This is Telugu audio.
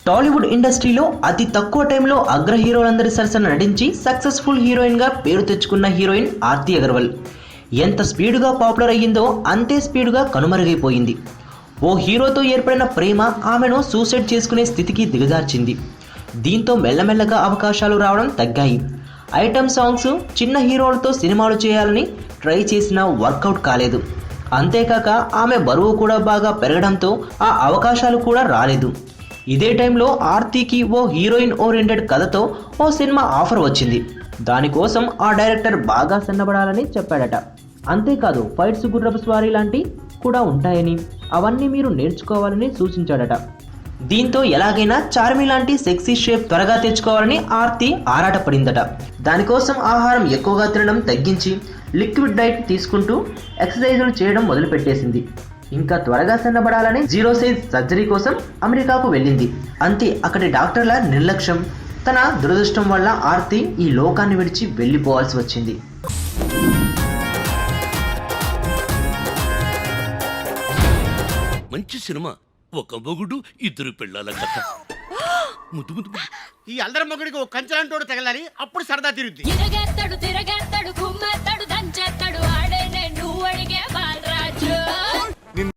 టాలీవుడ్ ఇండస్ట్రీలో అతి తక్కువ టైంలో అగ్ర హీరోలందరి సరసన నటించి సక్సెస్ఫుల్ హీరోయిన్గా పేరు తెచ్చుకున్న హీరోయిన్ ఆర్తి అగర్వాల్ ఎంత స్పీడుగా పాపులర్ అయ్యిందో అంతే స్పీడుగా కనుమరుగైపోయింది. ఓ హీరోతో ఏర్పడిన ప్రేమ ఆమెను సూసైడ్ చేసుకునే స్థితికి దిగజార్చింది. దీంతో మెల్లమెల్లగా అవకాశాలు రావడం తగ్గాయి. ఐటమ్ సాంగ్స్, చిన్న హీరోలతో సినిమాలు చేయాలని ట్రై చేసినా వర్కౌట్ కాలేదు. అంతేకాక ఆమె బరువు కూడా బాగా పెరగడంతో ఆ అవకాశాలు కూడా రాలేదు. ఇదే టైంలో ఆర్తికి ఓ హీరోయిన్ ఓరియంటెడ్ కథతో ఓ సినిమా ఆఫర్ వచ్చింది. దానికోసం ఆ డైరెక్టర్ బాగా సన్నబడాలని చెప్పాడట. అంతేకాదు ఫైట్స్, గుర్రపు స్వారీ లాంటి కూడా ఉంటాయని, అవన్నీ మీరు నేర్చుకోవాలని సూచించాడట. దీంతో ఎలాగైనా చార్మి లాంటి సెక్సీ షేప్ త్వరగా తెచ్చుకోవాలని ఆర్తి ఆరాటపడిందట. దానికోసం ఆహారం ఎక్కువగా తినడం తగ్గించి లిక్విడ్ డైట్ తీసుకుంటూ ఎక్సర్సైజులు చేయడం మొదలుపెట్టేసింది. ఇంకా త్వరగా సన్నబడాలని 0 సైజ్ సర్జరీ కోసం అమెరికాకు వెళ్ళింది. అంతే, అక్కడి డాక్టర్ల నిర్లక్ష్యం, తన దురదృష్టం వల్ల ఆర్తి ఈ లోకాన్ని విడిచి వెళ్ళిపోవాల్సి వచ్చింది. మంచి సినిమా, ఒక మొగుడు ఇద్దరు పెళ్ళాల కథ. ముద్దు ముద్దు ముద్దు. ఈ అల్లరి మొగుడికి ఒక కంచలాంటోడు తగలాలి, అప్పుడు సరదా తిరుగుద్ది. తిరగేస్తాడు తిరగేస్తాడు కుమ్మేస్తాడు దంచేస్తాడు ఆడేనే నువ్వు అడిగే బాల